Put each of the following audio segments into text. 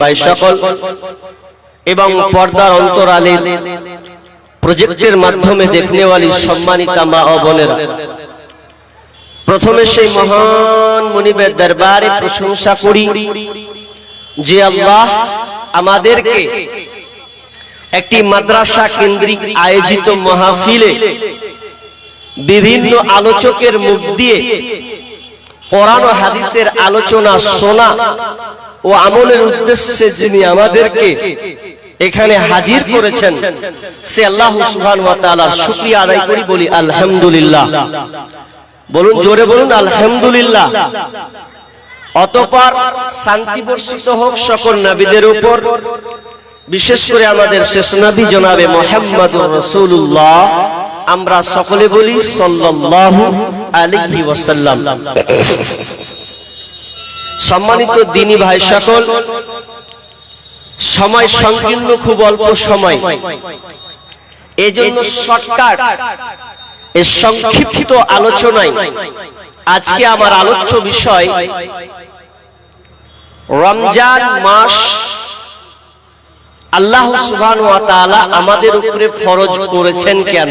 ভাই সকল এবং পর্দার অন্তরালে প্রজেক্টের মাধ্যমে দেখনেওয়ালি সম্মানিতা মা ও বোনেরা, প্রথমে সেই মহান মুনিবের দরবারে প্রশংসা করি যে আল্লাহ আমাদেরকে একটি মাদ্রাসা কেন্দ্রিক আয়োজিত মাহফিলে বিভিন্ন আলোচকের মুখ দিয়ে কোরআন ও হাদিসের আলোচনা শোনা ও আমলের উদ্দেশ্যে যিনি আমাদেরকে এখানে হাজির করেছেন, সে আল্লাহ সুবহানাহু ওয়া তাআলার শুকরিয়া আদায় করি, বলি আলহামদুলিল্লাহ। বলুন, জোরে বলুন আলহামদুলিল্লাহ। অতঃপর শান্তি বর্ষিত হোক সকল নবীদের উপর, বিশেষ করে আমাদের শেষ নবী জনাবে মুহাম্মদুর রাসূলুল্লাহ। আমরা সকলে বলি সাল্লাল্লাহু আলাইহি ওয়াসাল্লাম। সম্মানিত দিনী ভাই সকল, সময় সংকীর্ণ, খুব অল্প সময়, এজন্য শর্টকাট এই সংক্ষিপ্ত আলোচনায় আজকে আমার আলোচ্য বিষয় রমজান মাস আল্লাহ সুবহানাহু ওয়া তাআলা আমাদের উপরে ফরজ করেছেন কেন?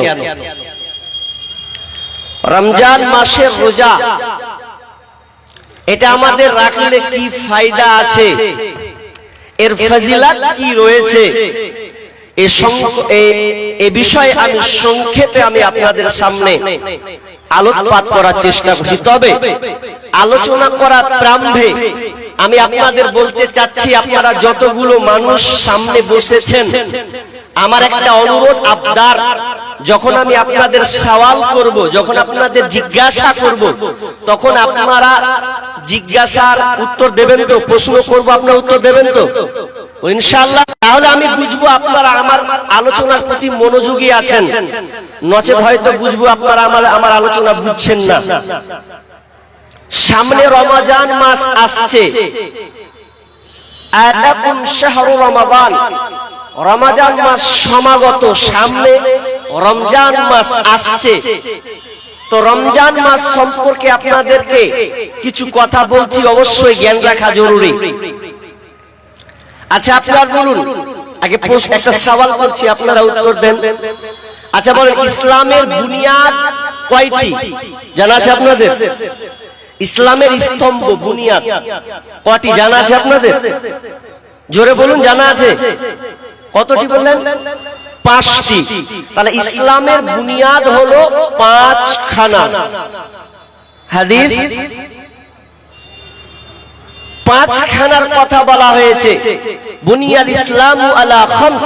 রমজান মাসের রোজা, এটা আমাদের রাখলে কি ফায়দা আছে, এর ফজিলত কি রয়েছে, এই বিষয়ে আমি সংক্ষেপে আপনাদের সামনে আলোকপাত করার চেষ্টা করছি। তবে আলোচনা করার প্রারম্ভে আমি আপনাদের বলতে চাচ্ছি, আপনারা যতগুলো মানুষ সামনে বসেছেন, আমার একটা অনুরোধ আবদার, যখন আমি আপনাদের সওয়াল করব, যখন আপনাদের জিজ্ঞাসা করব, তখন আপনারা জিজ্ঞাসার উত্তর দেবেন তো? প্রশ্ন করব, আপনারা উত্তর দেবেন তো ইনশাআল্লাহ? তাহলে আমি বুঝবো আপনারা আমার আলোচনার প্রতি মনোযোগী আছেন, নচেত হয়তো বুঝবো আপনারা আমার আলোচনা বুঝছেন না। সামনে রমজান মাস আসছে, আতাকুম শাহরু রমাদান, রমজান মাস সমাগত, সামনে রমজান মাস আসছে। তো রমজান মাস সম্পর্কে আপনাদেরকে কিছু কথা বলছি, অবশ্যই জ্ঞান রাখা জরুরি। আচ্ছা, আপনারা বলুন, আগে একটা সওয়াল করছি, আপনারা উত্তর দেন। আচ্ছা বলেন, ইসলামের বুনিয়াদ কয়টি জানা আছে আপনাদের? ইসলামের স্তম্ভ বুনিয়াদ কয়টি জানা আছে আপনাদের? জোরে বলুন, জানা আছে? কতটি বললেন? 5টি। তাহলে ইসলামের বুনিয়াদ হলো 5খানা। হাদিস 5খানার কথা বলা হয়েছে। বুনিয়াল ইসলামু আলা খামস,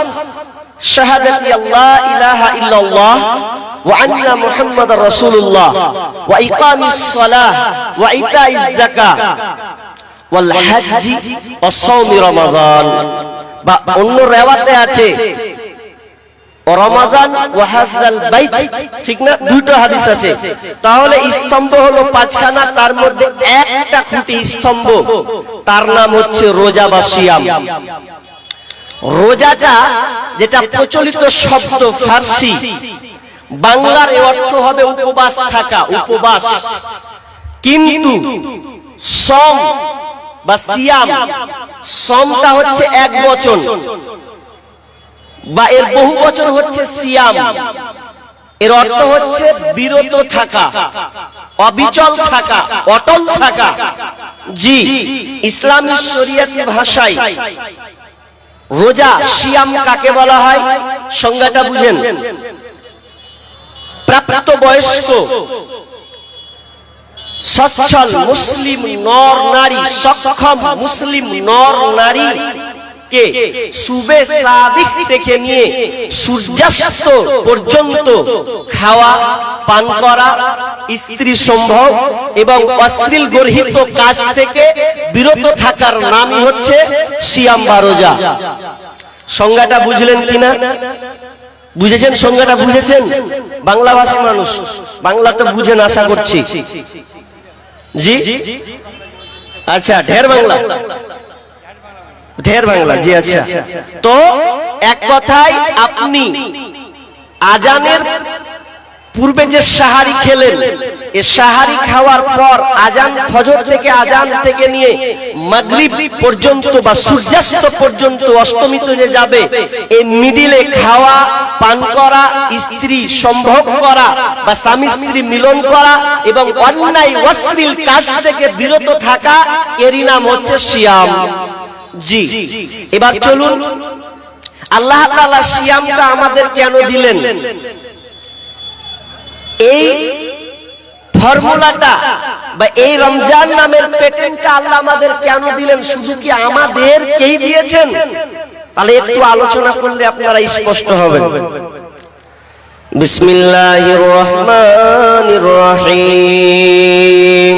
শাহাদাতি আল্লাহ ইলাহা ইল্লাল্লাহ ওয়া আন্না মুহাম্মাদার রাসূলুল্লাহ ওয়া ইকামিস সালাহ ওয়া ইতাইজ যাকাত ওয়াল হজ্জি ওয়া সাওমি রমাদান। বা অন্য রিওয়ায়াতে আছে রমাদান ওয়া হজ্জাল বাইত, ঠিক না? দুটো হাদিস আছে। তাহলে স্তম্ভ হলো 5খানা, তার মধ্যে একটা খুঁটি স্তম্ভ, তার নাম হচ্ছে রোজা বা সিয়াম। রোজাটা যেটা প্রচলিত শব্দ ফার্সি, বাংলার এর অর্থ হবে উপবাস থাকা, উপবাস। কিন্তু সম বা সিয়াম, সমটা হচ্ছে এক বচন বা এর বহু বচন হচ্ছে সিয়াম। এর অর্থ হচ্ছে বিরত থাকা, অবিচল থাকা, অটল থাকা। জি, ইসলামী শরীয়তি ভাষায় রোজা সিয়াম কাকে বলা হয় সংজ্ঞাটা বুঝেন? প্রাপ্ত বয়স্ক সচ্ছল মুসলিম নর নারী, সক্ষম মুসলিম নর নারী কে সুবে সাদিক থেকে নিয়ে সূর্যাস্ত পর্যন্ত খাওয়া, পান করা, স্ত্রী সম্ভোগ এবং অশ্লীল গর্হিত কাজ থেকে বিরত থাকার নামই হচ্ছে সিয়াম বা রোজা। সংজ্ঞাটা বুঝলেন কিনা? বুঝেছেন? সংজ্ঞাটা বুঝেছেন? বাংলা ভাষী মানুষ, বাংলা তো বুঝেন আশা করছি। জি আচ্ছা, ঢের বাংলা, ঢের বাংলা। জি আচ্ছা, তো এক কথায় আপনি আজানের পূর্বে যে সাহারি খেলেন, সাহারি খাওয়ার পর আজান, ফজর থেকে আজান থেকে নিয়ে মাগরিব পর্যন্ত বা সূর্যাস্ত পর্যন্ত অস্তমিত যে যাবে, এই মিডিলে খাওয়া, পান করা, স্ত্রী সম্ভোগ করা বা স্বামী স্ত্রী মিলন করা এবং অন্যায় অশ্লীল কাজ থেকে বিরত থাকা, এরই নাম হচ্ছে সিয়াম। জি, এবার চলুন আল্লাহ তাআলা সিয়ামটা আমাদের কেন দিলেন, এই ফর্মুলাটা বা এই রমজান নামের প্যাটার্নটা আল্লাহ আমাদের কেন দিলেন, শুধু কি আমাদেরকেই দিয়েছেন? তাহলে একটু আলোচনা করলে আপনারা স্পষ্ট হবেন। বিসমিল্লাহির রহমানির রহিম।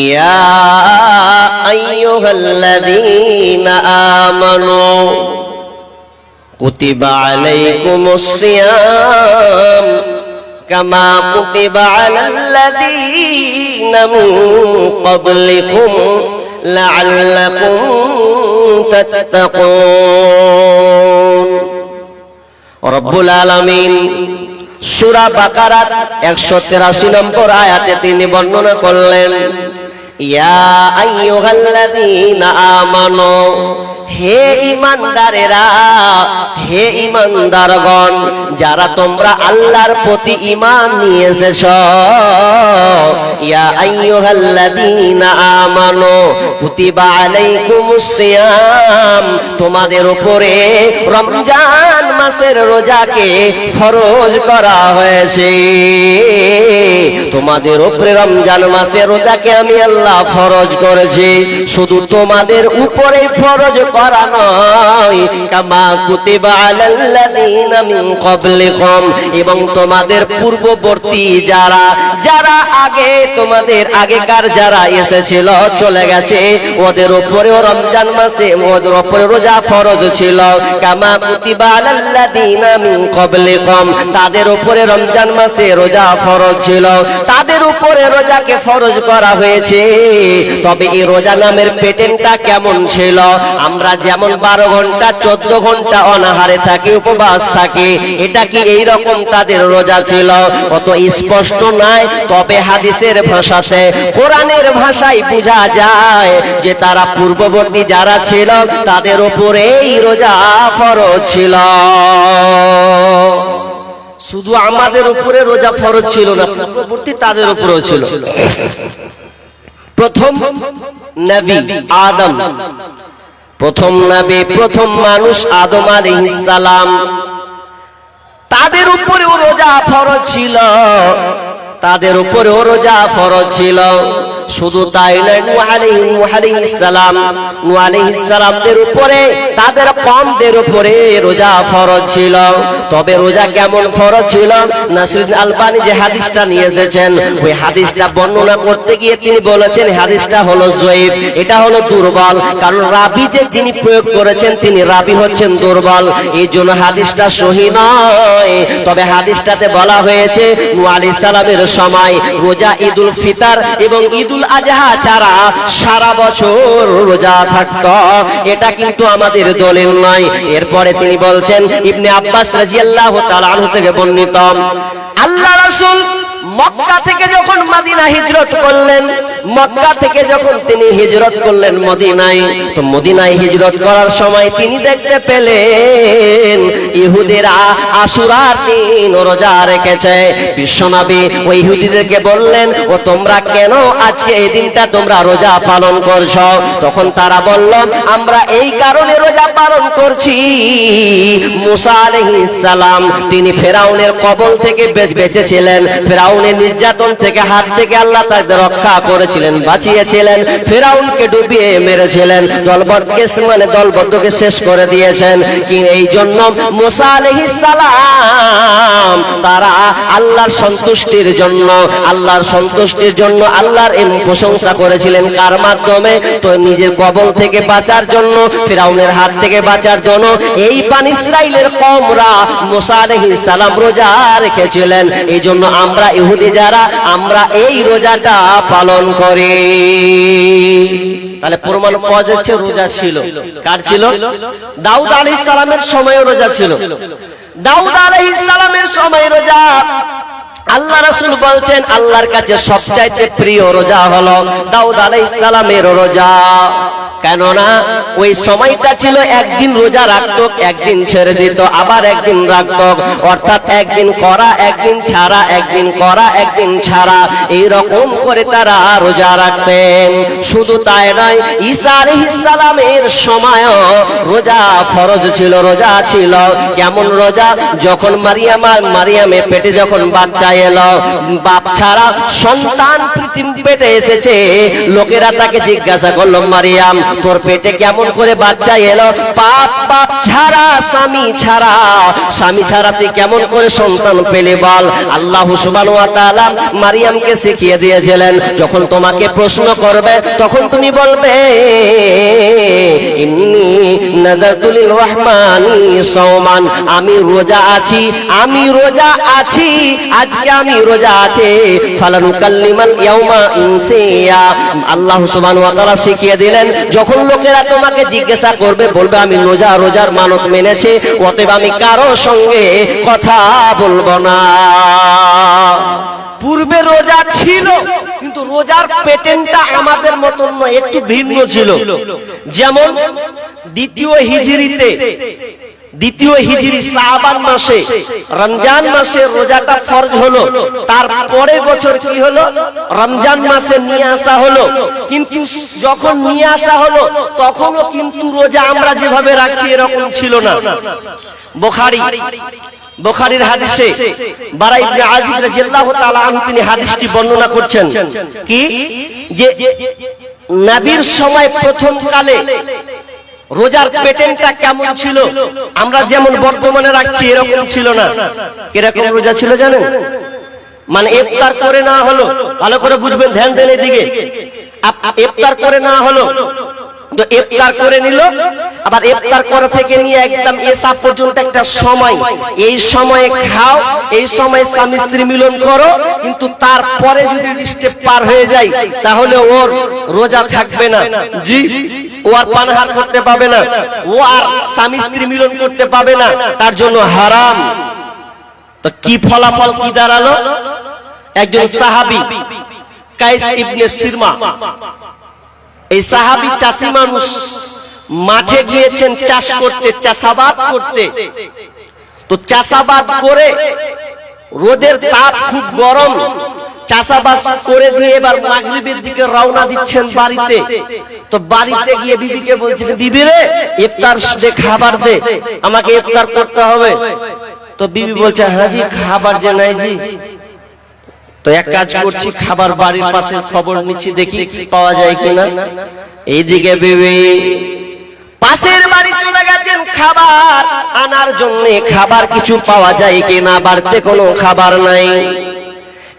ইয়া আইয়ুহাল্লাযীনা আমানু কুতিবা আলাইকুমুস সিয়াম কামা কুতিবা আলাল্লাযীনা মিন ক্বাবলিকুম লাআল্লাকুম তাত্তাকুন। রব্বুল আলামিন সূরা বাকারা 183 নম্বর আয়াতে তিনি বর্ণনা করলেন, ইয়া আইয়ুহাল্লাযীনা আমানু, হে ঈমানদারেরা, হে ঈমানদারগণ, যারা তোমরা আল্লাহর প্রতি ঈমান নিয়ে এসেছো, ইয়া আইয়ুহাল্লাযীনা আমানু কুতিবা আলাইকুমুস সিয়াম, তোমাদের উপরে রমজান মাসের রোজাকে ফরজ করা হয়েছে। তোমাদের উপরে রমজান মাসের রোজাকে আমি আল্লাহ ফরজ করেছি। শুধু তোমাদের উপরে ফরজ করা নয়, কামা কুতিবা আলাল্লাযীনা মিন ক্বাবলিকুম, এবং তোমাদের পূর্ববর্তী যারা যারা আগে তোমাদের আগেকার যারা এসেছিল, চলে গেছে, ওদের উপরেও রমজান মাসে ওদের উপরে রোজা ফরজ ছিল। কামা কুতিবা আলাল্লাযীনা মিন ক্বাবলিকুম, তাদের উপরে রমজান মাসে রোজা ফরজ ছিল, তাদের উপরে রোজাকে ফরজ করা হয়েছে। তবে এই রোজা নামের প্যাটার্নটা কেমন ছিল? আমরা যেমন 12 ঘন্টা 14 ঘন্টা অনাহারে থাকি, উপবাস থাকি, এটা কি এই রকম তাদের রোজা ছিল? অত স্পষ্ট নয়, তবে হাদিসের ভাষাতে, কোরআনের ভাষায় বোঝা যায় যে তারা পূর্ববর্তী যারা ছিল তাদের উপরেই রোজা ফরজ ছিল। শুধু আমাদের উপরে রোজা ফরজ ছিল না, পূর্ববর্তী তাদের উপরেও ছিল। প্রথম নবী আদম, প্রথম নবী, প্রথম মানুষ আদম আলাইহিস সালাম, তাদের উপরেও রোজা ফরজ ছিল, তাদের উপরেও রোজা ফরজ ছিল। শুধু তাই নয়, নূহ আলাইহিস সালামদের উপরে, তাদের কওমদের উপরে রোজা ফরজ ছিল। তবে রোজা কেমন ফরজ ছিল? নাসিরুদ্দিন আলবানী যে হাদিসটা নিয়ে এসেছেন, ওই হাদিসটা বর্ণনা করতে গিয়ে তিনি বলেছেন হাদিসটা হলো জয়ীফ, এটা হলো দুর্বল, কারণ রাবি যে যিনি প্রয়োগ করেছেন তিনি রাবি হচ্ছেন দুর্বল, এই জন্য হাদিসটা সহিহ নয়। তবে হাদিসটাতে বলা হয়েছে নূহ আলাইহিস সালামের সময় রোজা ঈদুল ফিতর এবং ঈদুল আজহা ছাড়া সারা বছর রোজা থাকতো, এটা কিন্তু আমাদের দলিল নয়। এরপরে তিনি বলছেন, ইবনে আব্বাস রাদিয়াল্লাহু তাআলা আনহু থেকে বর্ণিত, আল্লাহ রাসূল মক্কা থেকে যখন মদিনা হিজরত করলেন, মক্কা থেকে যখন তিনি হিজরত করলেন মদিনায়, তো মদিনায় হিজরত করার সময় তিনি দেখতে পেলেন ইহুদিরা আশুরার দিন রোজা রেখেছে। বিশ্বনবী ওই ইহুদিদেরকে বললেন, ও তোমরা কেন আজকে এই দিনটা তোমরা রোজা পালন করছো? তখন তারা বলল, আমরা এই কারণে রোজা পালন করছি, মুসা আলাইহিস সালাম তিনি ফেরাউনের কবল থেকে বেঁচেছিলেন, ফেরাউনের নির্যাতন থেকে হাত থেকে আল্লাহ তাদের রক্ষা করেছিলেন, বাঁচিয়েছিলেন, ফেরাউনকে ডুবিয়ে মেরেছিলেন, দলবদ্ধকে শেষ করে দিয়েছেন। কি এই জন্য মুসা আলাইহিস সালাম তারা আল্লাহর সন্তুষ্টির জন্য, আল্লাহর সন্তুষ্টির জন্য আল্লাহর প্রশংসা করেছিলেন। কার মাধ্যমে? তো নিজের কবল থেকে বাঁচার জন্য, ফেরাউনের হাত থেকে বাঁচার জন্য এই বানি ইসরাইলের কওমরা মুসা আলাইহিস সালাম রোজা রেখেছিলেন। এই জন্য আমরা ইহুদি যারা, আমরা এই রোজাটা পালন করি। তাহলে প্রমাণ পাওয়া যাচ্ছে রোজা ছিল। কার ছিল? দাউদ আলাইহিস সালামের সময় রোজা ছিল। দাউদ আলাইহিস সালামের সময় রোজা আল্লাহ রাসূল বলছেন আল্লাহর কাছে সবচাইতে প্রিয় রোজা হলো দাউদ আলাইহিস সালামের রোজা। কেননা ওই সময়টা ছিল একদিন রোজা রাখতো, একদিন ছেড়ে দিত, আবার একদিন রাখতো, অর্থাৎ একদিন করা একদিন ছাড়া, একদিন করা একদিন ছাড়া, এইরকম করে তারা রোজা রাখতেন। শুধু তাই নয়, ঈসা আলাইহিস সালামের সময়ও রোজা ফরজ ছিল, রোজা ছিল। কেমন রোজা? যখন মারিয়ামের পেটে যখন বাচ্চা এলো, বাপ ছাড়া সন্তান পৃথিবী পেটে এসেছে, লোকেরা তাকে জিজ্ঞাসা করলো, মারিয়াম তোর পেটে কেমন করে বাচ্চা এলো? বাপ ছাড়া, স্বামী ছাড়া তুই কেমন করে সন্তান পেলে বল? আল্লাহ সুবহানাহু ওয়া তাআলা মারিয়ামকে শিখিয়ে দিয়েছিলেন, যখন তোমাকে প্রশ্ন করবে তখন তুমি বলবে ইন্নী নাযারতু লির রহমানি সাওমান, আমি রোজা আছি, আমি রোজা আছি, আজকে আমি রোজা আছি। ফালানুকাল্লিমাল ইয়াউমা ইনসিয়া, আল্লাহ সুবহানাহু ওয়া তাআলা শিখিয়ে দিলেন, যখন লোকেরা তোমাকে জিজ্ঞাসা করবে বলবে আমি রোজার মানত মেনেছি, অতএব আমি কারো সঙ্গে কথা বলবো না। পূর্বে রোজা ছিল, কিন্তু রোজার প্যাটার্নটা আমাদের মতন নয়, একটু ভিন্ন ছিল। যেমন দ্বিতীয় হিজরি শাবান মাসে, রমজান মাসে রোজাটা ফরজ হলো, তারপরে বছর কি হলো? রমজান মাসে নিয়ে আসা হলো। কিন্তু যখন নিয়ে আসা হলো তখনও কিন্তু রোজা আমরা যেভাবে রাখছি এরকম ছিল না। বুখারীর হাদিসে বারা ইবনে আযিব রাদিয়াল্লাহু তাআলা আনহু তিনি হাদিসটি বর্ণনা করছেন কি, যে নবীর সময় প্রথম কালে রোজার প্যাটার্নটা কেমন ছিল? আমরা যেমন বর্তমানে রাখছি এরকম ছিল না। কিরকম রোজা ছিল জানেন? মানে ইফতার করে না হলো, ভালো করে বুঝবেন, ধ্যান দেন এদিকে। ইফতার করে না হলো তো ইফতার করে নিল, আবার ইফতার করা থেকে নিয়ে একদম এশা পর্যন্ত একটা সময়, এই সময়ে খাও, এই সময় স্বামী স্ত্রী মিলন করো, কিন্তু তারপরে যদি স্টেপ পার হয়ে যায় তাহলে ওর রোজা থাকবে না। জি, ও আর পানাহার করতে পাবে না, ও আর স্বামী স্ত্রী মিলন করতে পাবে না, তার জন্য হারাম। তো কি ফলাফল কি দাঁড়ালো? একজন সাহাবী কাইস ইবনে সিরমা, এই সাহাবী চাষি মানুষ, মাঠে গিয়েছেন চাষ করতে, চাষাবাদ করতে। তো চাষাবাদ করে রোদের তাপ খুব গরম, চাষাবাদ করে দিয়ে এবার মাগরিবের দিকে রওনা দিচ্ছেন বাড়িতে। তো বাড়িতে গিয়ে বিবিকে বলছেন, বিবি রে ইফতার দে, খাবার দে, আমাকে ইফতার করতে হবে। তো বিবি বলছে, হ্যাঁ জি খাবার যে নাই জি। তো এক কাজ করছি, খাবার বাড়ির পাশে খবর নিচ্ছি, দেখি পাওয়া যায় কিনা। এইদিকে বিবি পাশের বাড়ি চলে গেছেন খাবার আনার জন্য, খাবার কিছু পাওয়া যায় কিনা, বাড়িতে কোনো খাবার নাই।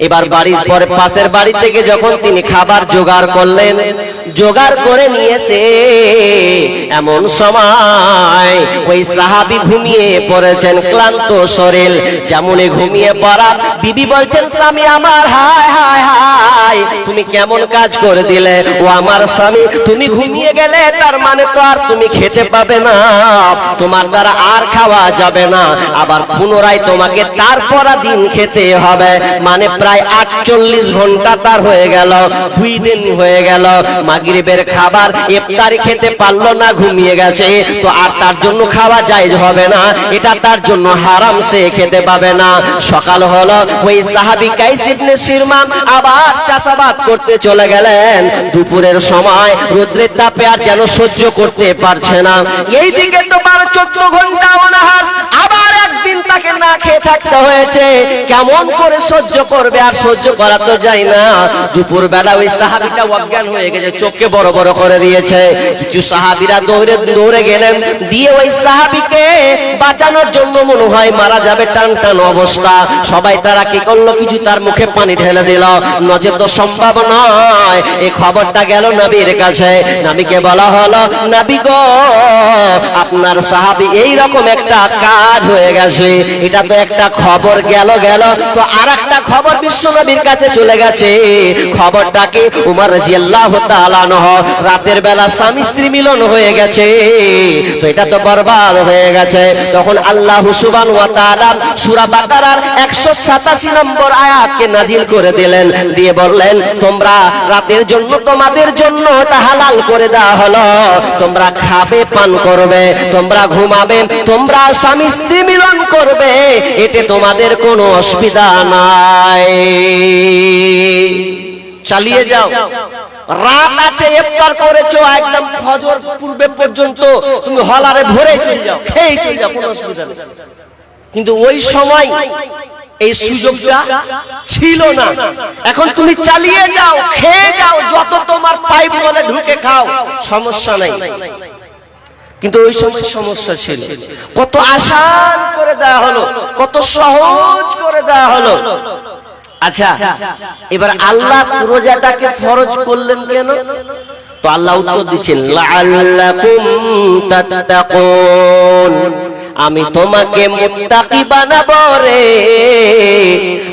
এবার বাড়ির পরে পাশের বাড়ি থেকে যখন তিনি খাবার জোগাড় করলেন, জোগাড় করে নিয়েছে, এমন সময় ওই সাহাবী ঘুমিয়ে পড়েছেন, ক্লান্ত শরীর, যেমনই ঘুমিয়ে পড়া, বিবি বলছেন, স্বামী আমার, হায় হায় হায়, তুমি কেমন কাজ করে দিলে, ও আমার স্বামী, তুমি ঘুমিয়ে গেলে তার মানে তো আর তুমি খেতে পাবে না, তোমার দ্বারা আর খাওয়া যাবে না, আবার পুনরায় তোমাকে তারপর দিন খেতে হবে, মানে প্রায় 48 ঘন্টা তার হয়ে গেল, 2 দিন হয়ে গেল, মাগরিবের খাবার ইফতারি খেতে পারলো না, ঘুমিয়ে গেছে। তো আর তার জন্য খাওয়া জায়েজ হবে না, এটা তার জন্য হারাম, সে খেতে পাবে না। সকাল হলো, ওই সাহাবী কাইস ইবনে সিরমা আবার চাষাবাদ করতে চলে গেলেন। দুপুরের সময় রোদ্রের তাপে আর যেন সহ্য করতে পারছে না, এইদিকে তো 12-14 ঘন্টা অনাহার, আবার একদিন তাকে না খেয়ে থাকতে হয়েছে। কেমন করে সহ্য করবে? আর সহ্য করা তো যায় না। দুপুর বেলা ওই সাহাবীটা অজ্ঞান হয়ে গেছে, চোখকে বড় বড় করে দিয়েছে। কিছু সাহাবীরা দৌড়ে গেলেন, দিয়ে ওই সাহাবীকে বাঁচানোর জন্য, মনে হয় মারা যাবে, টান টান অবস্থা। সবাই তারা কি করলো, কিছু তার মুখে পানি ঢেলে দিল, নজর তো সম্ভব নয়। এই খবরটা গেল নবীর কাছে, নবীকে বলা হলো, নবী গো, আপনার সাহাবী এই রকম একটা কাজ হয়ে গেছে, এটা এটা তো একটা খবর গেল তো আরেকটা খবর বিশ্বনবীর কাছে চলে গেছে। খবরটাকে উমর রাদিয়াল্লাহু তাআলা আনহু রাতের বেলা স্বামী স্ত্রী মিলন হয়ে গেছে, তো এটা তো বরবাদ হয়ে গেছে। তখন আল্লাহ সুবহানাহু ওয়া তাআলা সূরা বাকারার 187 নম্বর আয়াতকে নাজিল করে দিলেন, দিয়ে বললেন তোমরা রাতের জন্য তোমাদের জন্য এটা হালাল করে দেওয়া হলো, তোমরা খাবে পান করবে, তোমরা ঘুমাবে, তোমরা স্বামী স্ত্রী মিলন করবে, এতে তোমাদের কোনো অসুবিধা নাই, চালিয়ে যাও। রাত আছে, ইফতার করেছো, একদম ফজর পূর্বে পর্যন্ত তুমি হলারে ভরে চলে যাও, খেয়ে চলে যাও, কোনো অসুবিধা নেই। কিন্তু ওই সময় এই সুযোগটা ছিল না। এখন তুমি চালিয়ে যাও, খেয়ে যাও, যত তোমার পাইপ বলে ঢুকে খাও, সমস্যা নাই। কিন্তু ওই সময় সমস্যা ছিল। কত আসান করে দেওয়া হলো, কত সহজ করে দেওয়া হলো। আচ্ছা, এবার আল্লাহ রোজাটাকে ফরজ করলেন কেন? তো আল্লাহ উত্তর দিচ্ছেন, লাআল্লাকুম তাত্তাকুন, আমি তোমাকে মুত্তাকি বানাবো রে,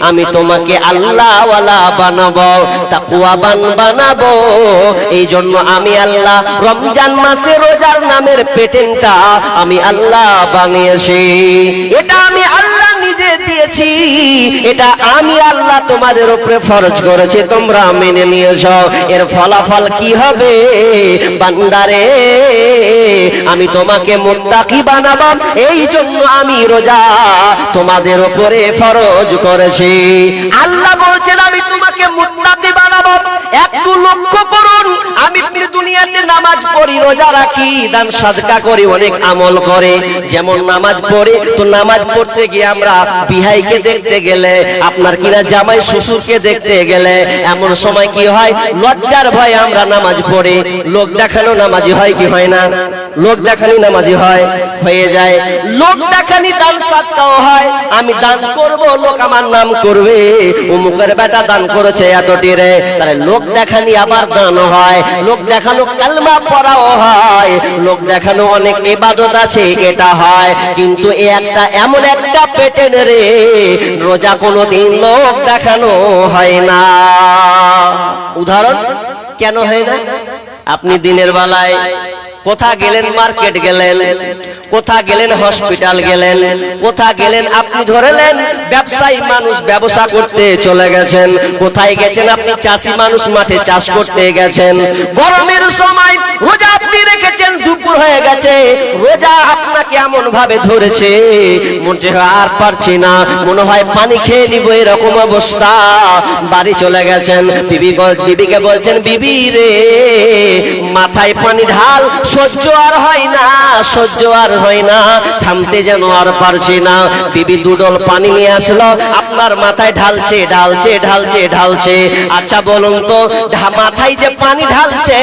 আমি তোমাকে আল্লাহওয়ালা বানাবো, তাকওয়াবান বানাবো। এই জন্য আমি আল্লাহ রমজান মাসে রোজার নামের পেটেন্টটা আমি আল্লাহ বানিয়েছি। এটা আমি আল্লাহ নিজে দিয়েছি, এটা আমি আল্লাহ তোমাদের উপরে ফরজ করেছি, তোমরা মেনে নিয়েছো। এর ফলাফল কি হবে বান্দারে? আমি তোমাকে মুত্তাকি বানাবো, এই জন্য আমি রোজা তোমাদের উপরে ফরজ করেছি। আল্লাহ বলছেন আমি তোমাকে মুত্তাকি বানাবো। একটু লক্ষ্য করুন, আমি দুনিয়াতে নামাজ পড়ি, রোজা রাখি, দান সাদকা করি, অনেক আমল করে, যেমন নামাজ পড়ি, তো নামাজ পড়তে গিয়ে আমরা বিহাইকে দেখতে গেলে, আপনার কিনা জামাই শ্বশুরকে দেখতে গেলে, এমন সময় কি হয়, লজ্জার ভয়ে আমরা নামাজ পড়ি। লোক দেখানো নামাজি হয় কি হয় না? লোক দেখানি নামাজি হয়, হয়ে যায়। লোক দেখানি দান সাদকাও হয়, আমি দান করব, লোক আমার নাম করবে, অমুকের বেটা দান করেছে এতটি রে, তাহলে লোক দেখানি আবার দান হয়। লোক দেখানো কালমা পড়াও হয়, লোক দেখানো অনেক ইবাদত আছে, এটা হয়। কিন্তু এই একটা এমন একটা পেটেন রে, রোজা কোনোদিন লোক দেখানো হয় না। উদাহরণ কেন হয় না? আপনি দিনের বেলায় কোথা গেলেন, মার্কেট গেলেন, কোথা গেলেন, হসপিটাল গেলেন, কোথা গেলেন, আপনি ধরেলেন ব্যবসায়ী মানুষ ব্যবসা করতে চলে গেছেন, কোথায় গেছেন, আপনি চাষি মানুষ মাঠে চাষ করতে গেছেন। গরমের সময় রোজা আপনি রেখেছেন, দুপুর হয়ে গেছে, রোজা আপনাকে এমন ভাবে ধরেছে, মনে হয় আর পারছি না, মনে হয় পানি খেয়ে নিব, এরকম অবস্থা। বাড়ি চলে গেছেন, বিবিকে বলছেন, বিবি রে মাথায় পানি ঢাল, সহ্য আর হয় না, সহ্য আর হয় না, থামতে যেন আর পারছি না। বিবি দুডল পানি নিয়ে আসলো, আপনার মাথায় ঢালছে ঢালছে ঢালছে ঢালছে। আচ্ছা বলুন তো, মাথায় যে পানি ঢালছে,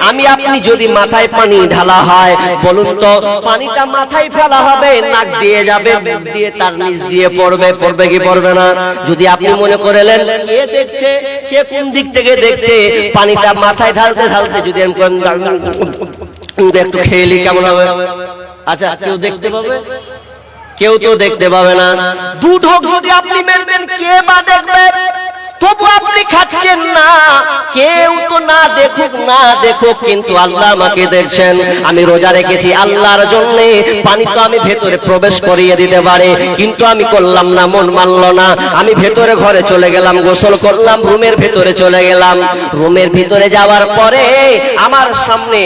আমি আপনি যদি মাথায় পানি ঢালা হয়, বলুন তো পানিটা মাথায় ফেলা হবে, নাক দিয়ে যাবে, দিয়ে তার নিচ দিয়ে পড়বে, পড়বে কি পড়বে না? যদি আপনি মনে করেলেন কে দেখছে, কে কোন দিক থেকে দেখছে, পানিটা মাথায় ঢালতে ঢালতে যদি আমি একটু খেয়েলি কেমন হবে? আচ্ছা, কেউ দেখতে পাবে? কেউ তো দেখতে পাবে না। দু ঢোক যদি আপনি মেরবেন, কে বা দেখবে? তবু আপনি খাচ্ছেন না, কেউ তো না দেখুক না দেখুক, কিন্তু আল্লাহ আমাকে দেখছেন। আমি রোজা রেখেছি আল্লাহর জন্য, পানি তো আমি ভেতরে প্রবেশ করিয়ে দিতে পারে, কিন্তু আমি করলাম না, মন মানলো না। আমি ভেতরে ঘরে চলে গেলাম, গোসল করলাম, রুমের ভেতরে চলে গেলাম। রুমের ভিতরে যাওয়ার পরে আমার সামনে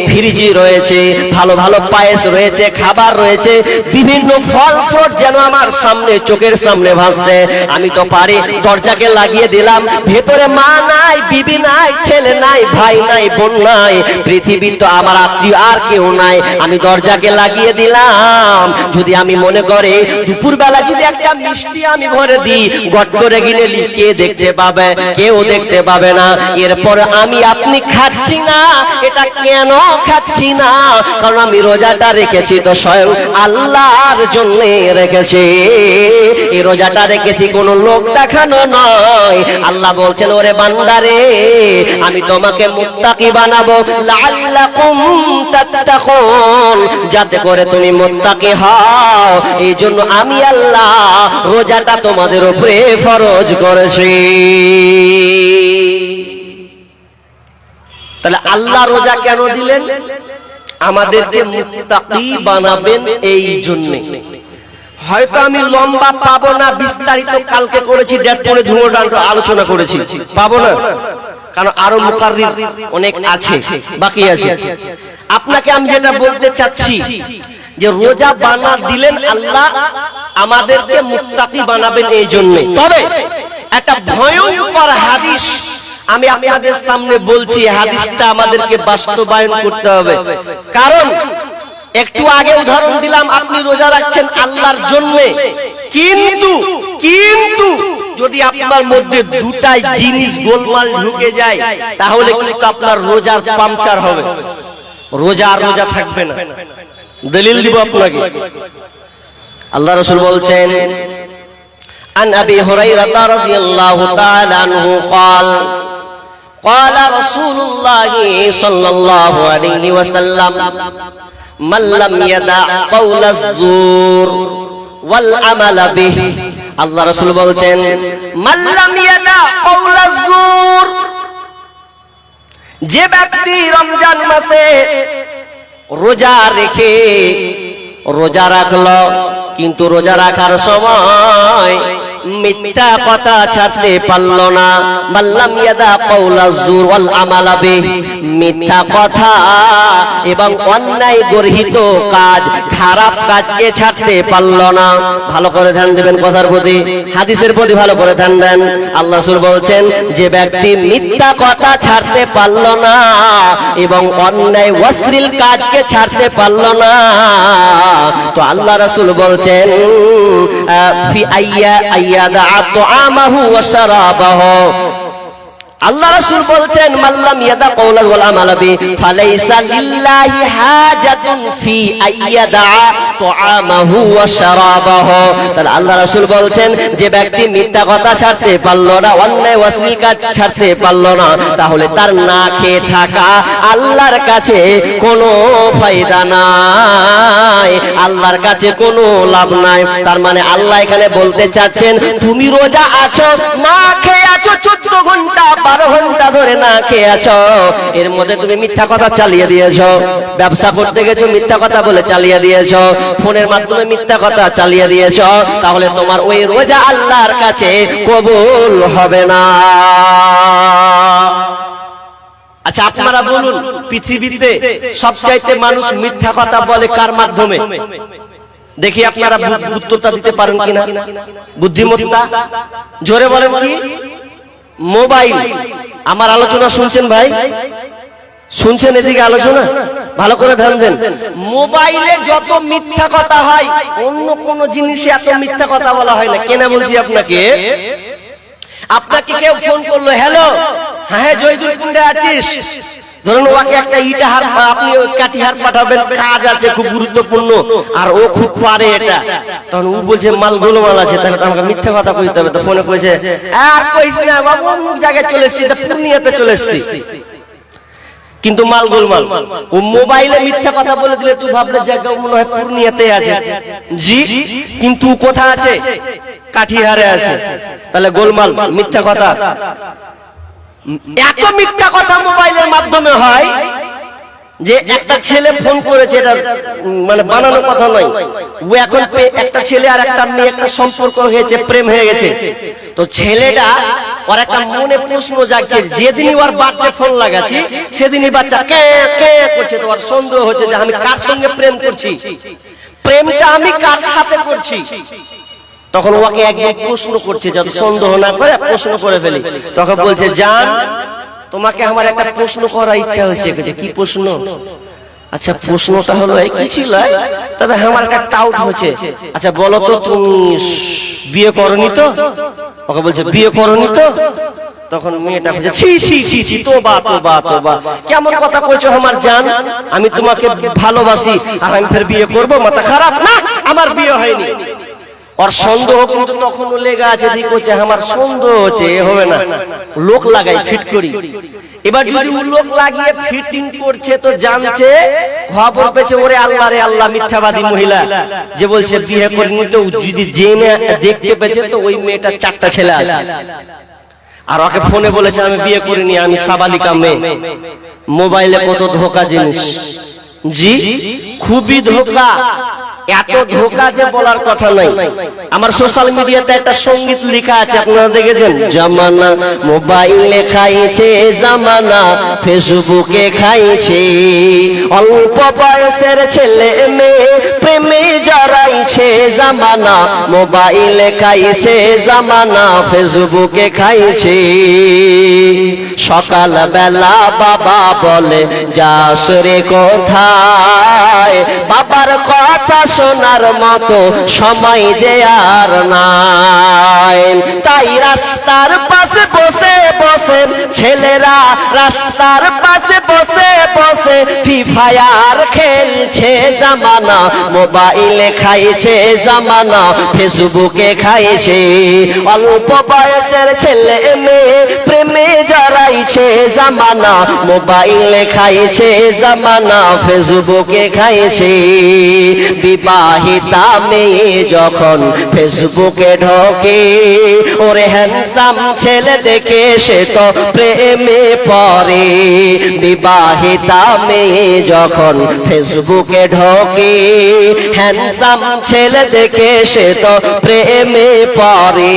ফ্রিজি রয়েছে, ভালো ভালো পায়েস রয়েছে, খাবার রয়েছে, বিভিন্ন ফল ফ্রুট যেন আমার সামনে, চোখের সামনে ভাসছে। আমি তো পারি, দরজাকে লাগিয়ে দিলাম। ভেতরে মা নাই, বিবি নাই, ছেলে নাই, ভাই নাই, বোন নাই, পৃথিবী তো আমার আত্মীয় আর কেউ নাই। আমি দরজাকে লাগিয়ে দিলাম। যদি আমি মনে করে দুপুর বেলা যদি একটা মিষ্টি আমি ভরে দিই, গট করে গিলে কে দেখতে পাবে? কেউ দেখতে পাবে না। এরপর আমি আপনি খাচ্ছি না, এটা কেন খাচ্ছি না? কারণ আমি রোজাটা রেখেছি তো স্বয়ং আল্লাহর জন্য রেখেছি। এই রোজাটা রেখেছি কোনো লোক দেখানো নয়, নয়। আল্লাহ বলছেন ওরে বান্দারে আমি তোমাকে মুত্তাকি বানাবো, লাআল্লাকুম তাত্তাকুন, যাতে করে তুমি মুত্তাকি হও। এই জন্য আমি আল্লাহ রোজাটা তোমাদের উপরে ফরজ করেছি। তাহলে আল্লাহ রোজা কেন দিলেন? আমাদেরকে মুত্তাকি বানাবেন এই জন্য। হয়তো আমি লম্বা পাবো না, বিস্তারিত কালকে করেছি, ডেট পরে ধুমোডান্ড আলোচনা করেছি, পাবো না, কারণ আরো মুকাররির অনেক আছে, বাকি আছে। আপনাকে আমি যেটা বলতে চাচ্ছি যে রোজা বানা দিলেন আল্লাহ আমাদেরকে মুত্তাকি বানাবেন এই জন্য। তবে একটা ভয়ঙ্কর হাদিস আমি আপনাদের সামনে বলছি, হাদিসটা আমাদেরকে বাস্তবায়ন করতে হবে। কারণ একটু আগে উদাহরণ দিলাম, আপনি রোজা রাখছেন আল্লাহর জন্য, কিন্তু যদি আপনার মধ্যে দুটাই জিনিস গোলমাল ঢুকে যায় তাহলে কিন্তু আপনার রোজার পাংচার হবে, রোজা আর রোজা থাকবে না। দলিল দিব আপনাকে। আল্লাহ রাসূল বলছেন, عن أبي هريرة رضي الله تعالى عنه قال قال رسول الله صلى الله عليه وسلم من لم يدع قول الزور والعمل به। আল্লাহ রাসূল বলছেন মান লাম ইয়াদা কওলা যুর, যে ব্যক্তি রমজান মাসে রোজা রেখে রোজা রাখলো কিন্তু রোজা রাখার সময় মিথ্যা কথা ছাড়তে পারল না, মাল্লাম ইয়াদা কওলা যুর ওয়াল আমালা বিহি, মিথ্যা কথা এবং অন্যায় গর্হিত কাজ, খারাপ কাজকে ছাড়তে পারল না। ভালো করে ধ্যান দেবেন কথার প্রতি, হাদিসের প্রতি ভালো করে ধ্যান দেন। আল্লাহ রাসূল বলছেন যে ব্যক্তি মিথ্যা কথা ছাড়তে পারল না এবং অন্যায় অশ্লীল কাজকে ছাড়তে পারল না, তো আল্লাহ রাসূল বলছেন ফি আইয়াদা আতআমাহু ওয়া শারাবাহু। আল্লাহ রাসূল বলছেন মাল্লাম ইয়াদা কওলা ওয়াল আমালা বি ফালাইসা লিল্লাহি হাজাতুন ফি আইয়াদা তুআমাহু ওয়া শারাবাহু। তাহলে আল্লাহ রাসূল বলছেন যে ব্যক্তি মিথ্যা কথা ছাড়তে পারল না, অন্যায় অশ্লীল কাজ ছাড়তে পারল না, তাহলে তার না খেয়ে থাকা আল্লাহর কাছে কোনো ফায়দা নাই, আল্লাহর কাছে কোনো লাভ নাই। তার মানে আল্লাহ এখানে বলতে চাচ্ছেন তুমি রোজা আছো, না খেয়ে আছো 14 ঘন্টা 12 ঘন্টা ধরে না খেয়ে আছো, এর মধ্যে তুমি মিথ্যা কথা চালিয়ে দিয়েছো, ব্যবসা করতে গেছো মিথ্যা কথা বলে চালিয়ে দিয়েছো, ফোনের মাধ্যমে মিথ্যা কথা চালিয়ে দিয়েছো, তাহলে তোমার ওই রোজা আল্লাহর কাছে কবুল হবে না। আচ্ছা আপনারা বলুন, পৃথিবীতে সবচাইতে মানুষ মিথ্যা কথা বলে কার মাধ্যমে? দেখি আপনারা উত্তরটা দিতে পারেন কিনা। বুদ্ধিমত্তা, জোরে বলেন কি? মোবাইল। আমার আলোচনা শুনছেন ভাই? শুনছেন এদিকে আলোচনা? ভালো করে ধ্যান দেন। মোবাইলে যত মিথ্যা কথা হয় অন্য কোন জিনিসে এত মিথ্যা কথা বলা হয় না। কেন বলছি আপনাকে? আপনাকে কেউ ফোন করলো, হ্যালো, হ্যাঁ জয়দুল কুন্ডে আছিস, ধরুন ওকে একটা ইটা হার, আপনি কাটি হার পাঠাবেন, কাজ আছে খুব গুরুত্বপূর্ণ আর ও খুব পারে এটা, তখন ও বলছে মাল গোলমাল আছে, তাহলে আমাকে মিথ্যা কথা কইতে হবে। তো ফোনে কইছে আর কইস না বাবু, অমুক জায়গায় চলে এসেছি, পূর্ণিয়াতে চলে এসেছি, কিন্তু মাল গোলমাল। ও মোবাইলে মিথ্যা কথা বলে দিলে তুই ভাবলে জায়গা মনে হয় পূর্ণিয়াতে আছে, জি, কিন্তু কোথা আছে? কাঠিহারে আছে। তাহলে গোলমাল, মিথ্যা কথা। এত মিথ্যা কথা মোবাইলের মাধ্যমে হয় যে একটা ছেলে ফোন করেছে, এটা মানে বানানো কথা নয়, ও এখন একটা ছেলে আর একটা মেয়ে একটা সম্পর্ক হয়েছে, প্রেম হয়ে গেছে, তো ছেলেটা ওর একটা মনে প্রশ্ন জাগছে, যেদিনই ওর বার্থডে ফোন লাগাচ্ছি সেদিনই বাচ্চা কে কে করছে, তো ওর সন্দেহ হচ্ছে যে আমি কার সঙ্গে প্রেম করছি, প্রেমটা আমি কার সাথে করছি। তখন ওকে একদম প্রশ্ন করছে, যাতে সন্দেহ না করে প্রশ্ন করে ফেলি। তখন বলছে জান, তোমাকে আমার একটা প্রশ্ন করার ইচ্ছা হচ্ছে। কি প্রশ্ন? আচ্ছা প্রশ্নটা হলো এই, কি ছিল, তবে আমার একটা ডাউট হচ্ছে, আচ্ছা বলো তো তুমি বিয়ে করনি তো? ওকে বলছে বিয়ে করনি তো? তখন মেয়েটা বলছে ছি ছি ছি ছি, তোবা তোবা তোবা, কেমন কথা কইছো আমার জান, আমি তোমাকে ভালোবাসি আর আমি ফের বিয়ে করব, মাথা খারাপ? না, আমার বিয়ে হয়নি। और সন্দেহ কিন্তু তখনও লেগে আছে, ঠিক হচ্ছে আমার সন্দেহ হচ্ছে, এ হবে না, লোক লাগাই ফিট করি। এবার যদি লোক লাগিয়ে ফিটিং করছে তো জানছে, খবর পেয়েছে, ওরে আল্লাহ রে আল্লাহ, মিথ্যাবাদী মহিলা যে বলছে বিয়ে করিনি, তো যদি যে মেয়ে দেখতে পেয়েছে তো ওই মেয়েটার 4টা ছেলে আছে, আর ওকে ফোনে বলেছে আমি বিয়ে করিনি, আমি সাবালিকা মেয়ে। মোবাইলে কত ধোকা জিনিস, জি খুবই ধোকা, এত ধোকা যে বলার কথা নাই। আমার সোশ্যাল মিডিয়াতে একটা সঙ্গীত লেখা আছে, আপনারা দেখেছেন? জামানা মোবাইলে খাইছে, জামানা ফেসবুকে খাইছে, অল্প বয়সের ছেলে মেয়ে প্রেমে জড়াইছে, জামানা মোবাইলে খাইছে, জামানা ফেসবুকে খাইছে। সকাল বেলা বাবা বলে যাস রে কোথায়, বাবার কথা শোনার মতো সময় যে আর নাই, তাই রাস্তার পাশে বসে বসে ছেলেরা রাস্তার পাশে বসে বসে ফ্রি ফায়ার খেলছে, জামানা মোবাইলে খাইছে, জামানা ফেসবুকে খাইছে, অল্প বয়সের ছেলে মেয়ে প্রেমে জড়াইছে, জামানা মোবাইলে খাইছে, জামানা ফেসবুকে খাইছে। বিবাহিতা মেয়ে যখন ফেসবুকে ঢোকে, ওরে হ্যান্ডসাম ছেলে দেখে সে তো প্রেমে পড়ে, বিবাহিতা মেয়ে যখন ফেসবুকে ঢোকে, হ্যান্ডসাম ছেলে দেখে সে তো প্রেমে পড়ে।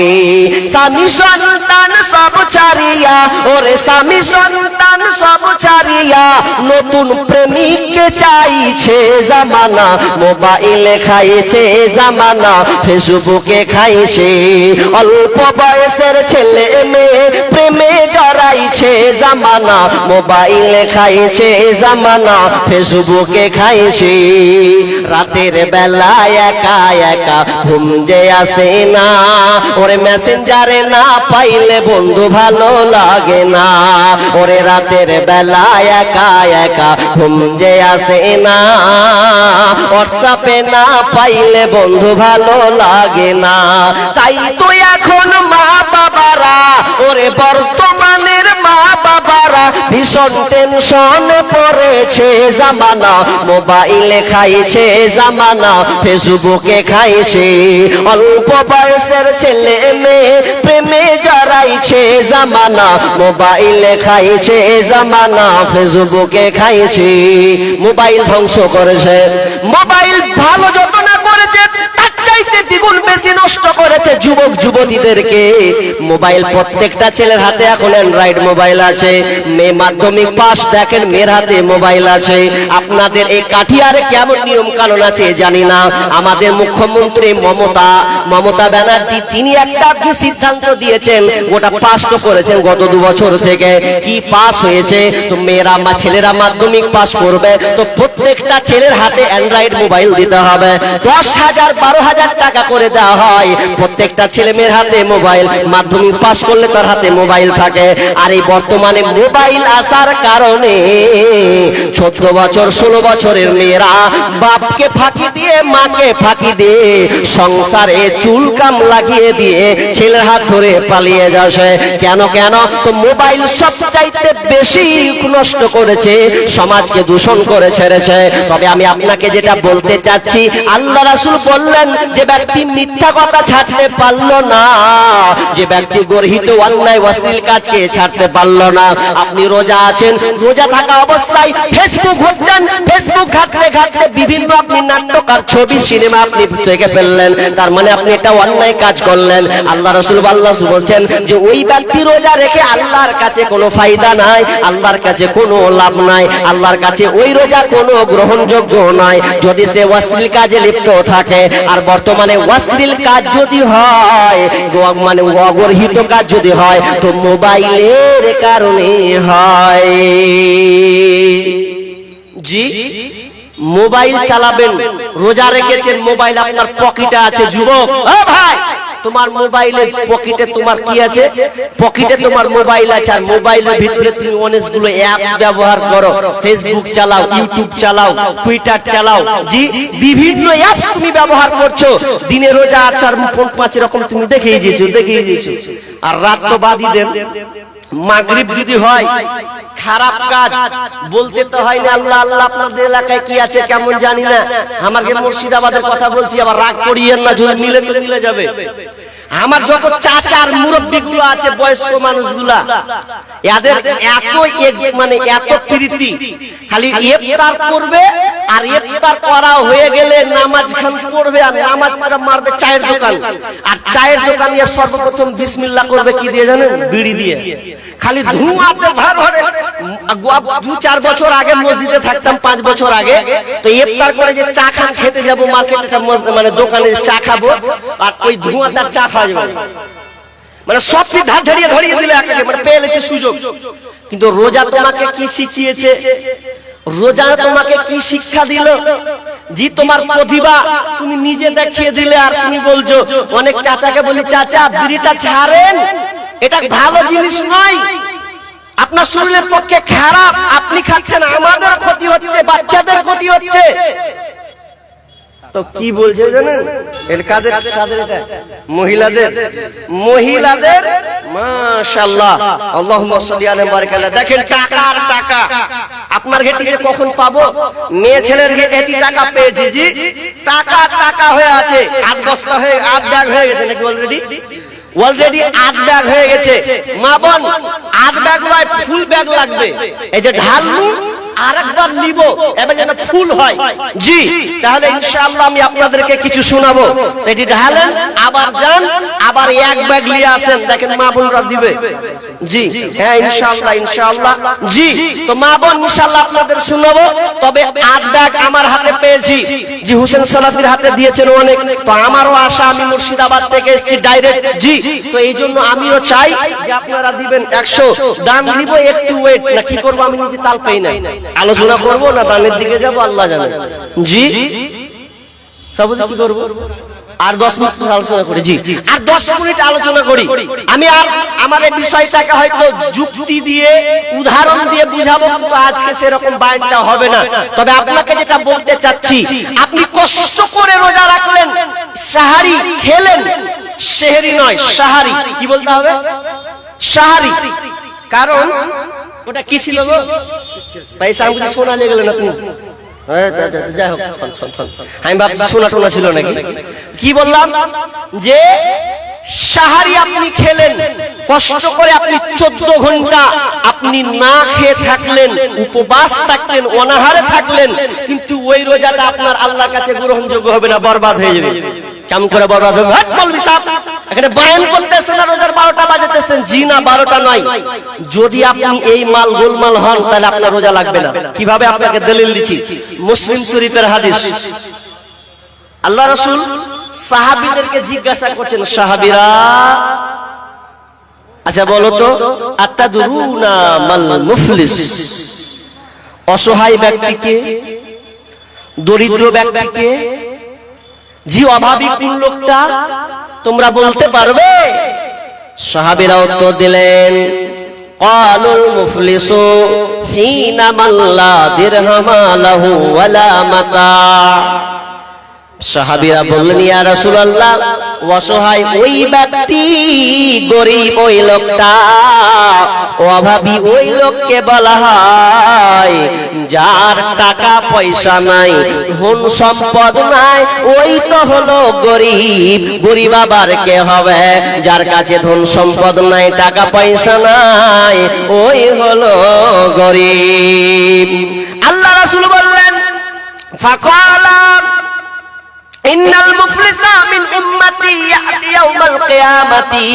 স্বামী সন্তান সব ছাড়িয়া, ওরে স্বামী সন্তান সব ছাড়িয়া নতুন প্রেমিককে চাইছে, জামানা মোবাইলে খাইছে, জামানা ফেসবুকে খাইছে, অল্প বয়সের ছেলে মেয়ে প্রেমে জড়াইছে, জামানা মোবাইলে খাইছে, জামানা ফেসবুকে খাইছে। রাতের বেলা একা একা ঘুম যে আসে না, ওরে মেসেঞ্জারে না পাইলে বন্ধু ভালো লাগে না, ওরে রাতের বেলা একা একা ঘুম যে আসে না, হোয়াটসঅ্যাপে না পাইলে বন্ধু ভালো লাগে না। তাই তো এখন মা বাবারা, ওরে বর্তমানের মা বাবারা ভীষণ টেনশনে পড়েছে, জামানা মোবাইলে খাইছে, জামানা ফেসবুকে খাইছে, অল্প বয়সের ছেলে মেয়ে প্রেমে জড়াইছে, জামানা মোবাইলে খাইছে, জামানা ফেসবুকে খাইছে। মোবাইল ধ্বংস করেছে, মোবাইল ভালো যত না করেছে তার চাইতে দ্বিগুণ বেশি নষ্ট করেছে যুবক যুবতীদেরকে। মোবাইল প্রত্যেকটা ছেলের হাতে এখন অ্যান্ড্রয়েড মোবাইল আছে, মেয়ে মাধ্যমিক পাস দেখেন মেয়ের হাতে মোবাইল আছে। আপনাদের এই কাঠিয়ারে কেমন নিয়ম কানুন আছে জানি না। আমাদের মুখ্যমন্ত্রী মমতা ব্যানার্জি তিনি একটা সিদ্ধান্ত দিয়েছেন, ওটা পাস তো করেছেন গত 2 বছর থেকে। কি পাস হয়েছে? তো মেয়েরা ছেলেরা মাধ্যমিক পাস করবে তো প্রত্যেকটা ছেলের হাতে অ্যান্ড্রয়েড মোবাইল দিতে হবে, 10,000 12,000 টাকা করে দেওয়া হয় প্রত্যেকটা ছেলে মেয়ের হাতে মোবাইল। মাধ্যমিক পাস করলে তার হাতে মোবাইল থাকে। আর এই বর্তমানে মোবাইল আসার কারণে 14 বছর 16 বছরের মেয়েরা বাপকে ফাঁকি দিয়ে মাকে ফাঁকি দিয়ে সংসারে চুলকাম লাগিয়ে দিয়ে ছেলের হাত ধরে পালিয়ে যাচ্ছে। কেন তো মোবাইল সবচাইতে বেশি নষ্ট করেছে, সমাজকে দূষণ করে ছেড়েছে। তবে আমি আপনাকে যেটা বলতে চাচ্ছি, আল্লাহ রাসূল বললেন যে ব্যক্তি মিথ্যা কথা ছাড়তে পারলো না, যে ব্যক্তি গর্হিত অন্যায় অশ্লীল কাজকে ছাড়তে পারলো না। আপনি রোজা আছেন, রোজা থাকা অবস্থায় ফেসবুক ঘুরছেন, ফেসবুক ঘাটতে ঘাটতে বিভিন্ন আপনি নাট্যকার ছবি সিনেমা আপনি দেখে ফেললেন, তার মানে আপনি একটা অন্যায় কাজ করলেন। আল্লাহ রাসূল বলছেন যে ওই ব্যক্তি রোজা রেখে আল্লাহর কাছে কোনো ফায়দা নাই, আল্লাহর কাছে কোনো লাভ নাই, আল্লাহর কাছে ওই রোজা কোনো গ্রহণযোগ্য নয় যদি সে অশ্লীল কাজে লিপ্ত থাকে। আর বর্তমানে অশ্লীল কাজ যদি হয়, মানে অগর্হিত কাজ যদি হয়, তো মোবাইলের কারণে হয়। জি মোবাইল চালাবেন, রোজা রেখেছেন, মোবাইল আপনার পকেটে আছে, যুবক ও ভাই তোমার মোবাইলের পকেটে তোমার কি আছে? পকেটে তোমার মোবাইল আছে, আর মোবাইলের ভিতরে তুমি অনেকগুলো অ্যাপস ব্যবহার করো, ফেসবুক চালাও, ইউটিউব চালাও, টুইটার চালাও, জি বিভিন্ন অ্যাপস তুমি ব্যবহার করছো। দিনে রোজা আছে আর ফোন 5 রকম তুমি দেখেই দিয়েছো। আর রাত তো বাদই দেন, মাগরিব যদি হয় খারাপ কাজ বলতে তো হয় না আল্লাহ আল্লাহ আপনাদের এলাকায় কি আছে কেমন জানি না, আমাকে মুর্শিদাবাদের কথা বলছি, আবার রাগ করিয়েন না, যদি মিলে তো মিলে যাবে। আমার যত চাচার মুরব্বী গুলো আছে, বয়স্ক মানুষগুলা, এদের এত মানে এত প্রীতি, খালি ইফতার করবে আর ইফতার করা হয়ে গেলে নামাজ খান পড়বে আর নামাজ মারবে চায়ের দোকান, আর চায়ের দোকান নিয়ে সর্বপ্রথম বিসমিল্লাহ করবে কি দিয়ে জানেন? বিড়ি দিয়ে। খালি ধোঁয়াতে ভার ভরে। 2-4 বছর আগে মসজিদে থাকতাম, 5 বছর আগে, তো ইফতার করে যে চা খান খেতে যাবো মার্কেটে, মানে দোকানে চা খাবো, আর ওই ধোঁয়াটার চা খাওয়া যাবে, মানে সব ধার ধরিয়ে দিলে একাকে, মানে পেয়ে গেছে সুযোগ। কিন্তু রোজা তোমাকে কি শিখিয়েছে? রোজা তোমাকে কি শিক্ষা দিল? জি তোমার প্রতিভা তুমি নিজে দেখিয়ে দিলে, আর তুমি বলছো, অনেক চাচাকে বলি চাচা বিড়িটা ছাড়েন, এটা ভালো জিনিস নয়, আপনার শরীরের পক্ষে খারাপ, আপনি খাচ্ছেন, আমাদের ক্ষতি হচ্ছে, বাচ্চাদের ক্ষতি হচ্ছে। তো কি বলছে জানেন? কাদের এটা? মহিলাদের মাশাআল্লাহ, আল্লাহুম্মা সাল্লি আলা বারাক আল্লাহ। দেখেন টাকার টাকা আপনার ঘেটিতে কখন পাবো? মেয়ে ছেলের ঘেটি টাকা পেয়েছি, জি টাকা হয়ে আছে, 8 বস্তা হয়ে 8 ব্যাগ হয়ে গেছে নাকি অলরেডি 8 ব্যাগ হয়ে গেছে। মা বোন 8 ব্যাগ নয়, ফুল ব্যাগ লাগবে। এই যে ঢালু আরেকবার নিব, এবার যেন ফুল হয়, জি তাহলে ইনশাআল্লাহ আমি আপনাদেরকে কিছু শোনাবো। এটি ঢালেন, আবার যান, আবার 1 ব্যাগ নিয়ে আসেন, দেখেন মা বোনরা দিবে, জি হ্যাঁ ইনশাআল্লাহ জি। তো মা বোন ইনশাআল্লাহ আপনাদের শোনাবো। তবে 8 ব্যাগ আমার হাতে পেয়েছি, জি হোসেন সালাফির হাতে দিয়েছেন অনেক, তো আমারও আশা, আমি মুর্শিদাবাদ থেকে এসেছি ডাইরেক্ট, জি তো এই জন্য আমিও চাই যে আপনারা দিবেন 100 দান দিব, একটু ওয়েট না, কি করবো আমি নিজে তাল পাই না, আলোচনা করবো না দানের দিকে যাবো আল্লাহ জানে, জি সব কি করবো আর 10 মিনিট আলোচনা করি, জি আর 10 মিনিট আলোচনা করি। আমি আর আমার এই বিষয়টাকে হয়তো যুক্তি দিয়ে উদাহরণ দিয়ে বুঝাবো, কিন্তু আজকে সেরকম বায়ানটা হবে না। তবে আপনাকে যেটা বলতে চাচ্ছি, আপনি কষ্ট করে রোজা রাখলেন, সাহারি খেলেন, সেহরি নয় সাহারি, কি বলতে হবে? সাহারি। কারণ ওটা কি ছিল গো? পয়সা আমি শোনা নিয়ে গেলেন আপনি, যাই হোক আমি ভাবছি শোনা টোনা ছিল নাকি। কি বললাম? যে সাহারি আপনি খেলেন, কষ্ট করে আপনি 14 ঘন্টা আপনি না খেয়ে থাকলেন, উপবাস থাকলেন, অনাহারে থাকলেন, কিন্তু ওই রোজাটা আপনার আল্লাহর কাছে গ্রহণযোগ্য হবে না, বরবাদ হয়ে যাবে। কেমন করে বরবাদ হবে? বলবি সাহেব এখানে বয়ান করতেছেন না রোজার 12টা বাজাতেছেন, জি না 12টা নয়। যদি আপনি এই মাল গোলমাল হন তাহলে আপনার রোজা লাগবে না। কিভাবে? আপনাকে দলিল দিচ্ছি, মুসলিম শরীফের হাদিস। আল্লাহ রাসূল সাহাবীদেরকে জিজ্ঞাসা করছেন, সাহাবীরা আচ্ছা বলো তো, আতাদরুনা মাল মুফলিস, অসহায় ব্যক্তিকে, দরিদ্র ব্যক্তিকে, জি অভাবী কোন লোকটা তোমরা বলতে পারবে? সাহাবীরা উত্তর দিলেন, ক্বালুল মুফলিসু ফীনা মান লা দিরহামা লাহু ওয়ালা মাতা। সাহাবীরা বললেন, ইয়া রাসূলুল্লাহ, অসহায় ওই ব্যক্তি, গরীব ওই লোকটা, অভাবী ওই লোককে বলা হয় যার টাকা পয়সা নাই, ধন সম্পদ নাই, ওই তো হলো গরীব। গরীব আবার কে হবে? যার কাছে ধন সম্পদ নাই, টাকা পয়সা নাই, ওই হলো গরীব। আল্লাহ রাসূল বললেন, ফাকালা ইন্নাল মুফলিসা মিন উম্মতি ইয়াতি ইয়াউমাল কিয়ামাতি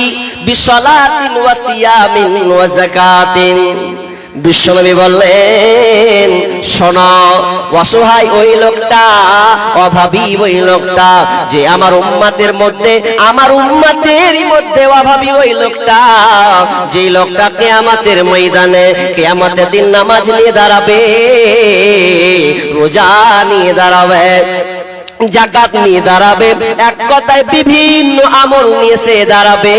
বিসসালাতিন ওয়া সিয়ামিন ওয়া যাকাতিন। বিশ্বনবী বললেন, শোনো, অসহায় ওই লোকটা, অভাবী ওই লোকটা, যে আমার উম্মতের মধ্যে, আমার উম্মতেরই মধ্যে অভাবী ওই লোকটা, যে লোকটা কিয়ামতের ময়দানে, কিয়ামতের দিন নামাজ নিয়ে দাঁড়াবে, রোজা নিয়ে দাঁড়াবে, জাকাত নিয়ে দাঁড়াবে, এক কথায় বিভিন্ন আমল নিয়ে সে দাঁড়াবে,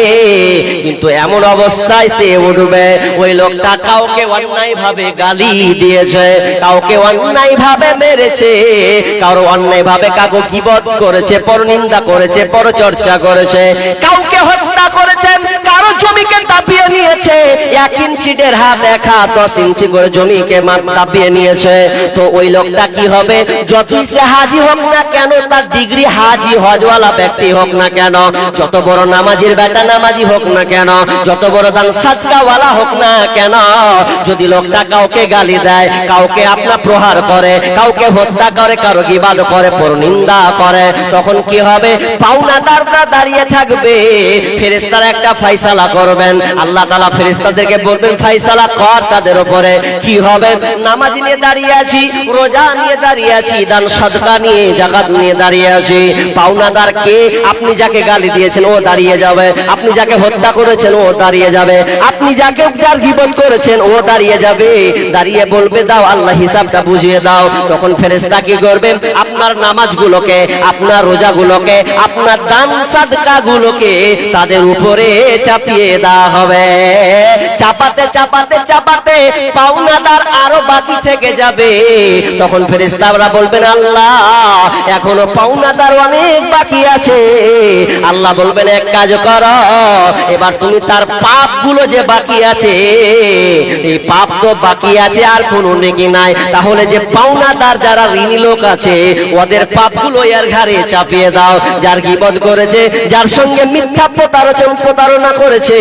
কিন্তু এমন অবস্থায় সে উঠবে ওই লোকটা কাউকে অন্যায় ভাবে গালি দিয়েছে, কাউকে অন্যায় ভাবে মেরেছে, কারো অন্যায় ভাবে কাউকে গীবত করেছে, পরনিন্দা করেছে, পরচর্চা করেছে, কাউকে হত্যা করেছে, কারো জমিকে দাবিয়ে নিয়েছে, 1 ইঞ্চি 1.5 হাত 1 হাত 10 ইঞ্চি করে জমিকে দাবিয়ে নিয়েছে। তো ওই লোকটা কি হবে? যতই সে হাজি হোক না কেন, তার ডিগ্রি হাজি হজওয়ালা ব্যক্তি হোক না কেন, যত বড় নামাজির বেটা নামাজি হোক না কেন, যত বড় দান সাদকাওয়ালা হোক না কেন, যদি লোকটা কাউকে গালি দেয়, কাউকে আপনা প্রহার করে, কাউকে হত্যা করে, কারো গীবাদ করে, পরনিন্দা করে, তখন কি হবে? পাওনাদাররা দাঁড়িয়ে থাকবে, ফেরেশতারা একটা ফয়সালা করবেন। আল্লাহ তাআলা ফেরেশতাদেরকে বলবেন ফয়সালা কর তাদের উপরে। কি হবে? নামাজি নিয়ে দাঁড়িয়ে আছি, রোজা নিয়ে দাঁড়িয়ে আছি, দান সাদকা নিয়ে, যাকাত নিয়ে দাঁড়িয়ে আছি, পাওনাদার কে? আপনি যাকে গালি দিয়েছেন ও দাঁড়িয়ে যাবে, আপনি যাকে হত্যা করেছেন ও দাঁড়িয়ে যাবে, আপনি যাকে যার গীবত করেছেন ও দাঁড়িয়ে যাবে, দাঁড়িয়ে বলবে দাও আল্লাহ হিসাবটা বুঝিয়ে দাও। তখন ফেরেশতা কি করবে? আপনার নামাজগুলোকে, আপনার রোজাগুলোকে, আপনার দান সাদকাগুলোকে তাদের উপরে চাপিয়ে দেওয়া হবে। চাপাতে চাপাতে চাপাতে পাওনাদার আরো বাকি থেকে যাবে। তখন ফেরেশতারা বলবেন আল্লাহ এখনো পাওনাদার অনেক বাকি আছে। আল্লাহ বলবেন এক কাজ করো, এবার তুমি তার পাপগুলো যে বাকি আছে, এই পাপ তো বাকি আছে আর কোনো নেকি নাই, তাহলে যে পাওনাদার যারা ঋণী লোক আছে ওদের পাপগুলো এর ঘাড়ে চাপিয়ে দাও। যার গীবত করেছে, যার সঙ্গে মিথ্যা প্রতারণা করেছে,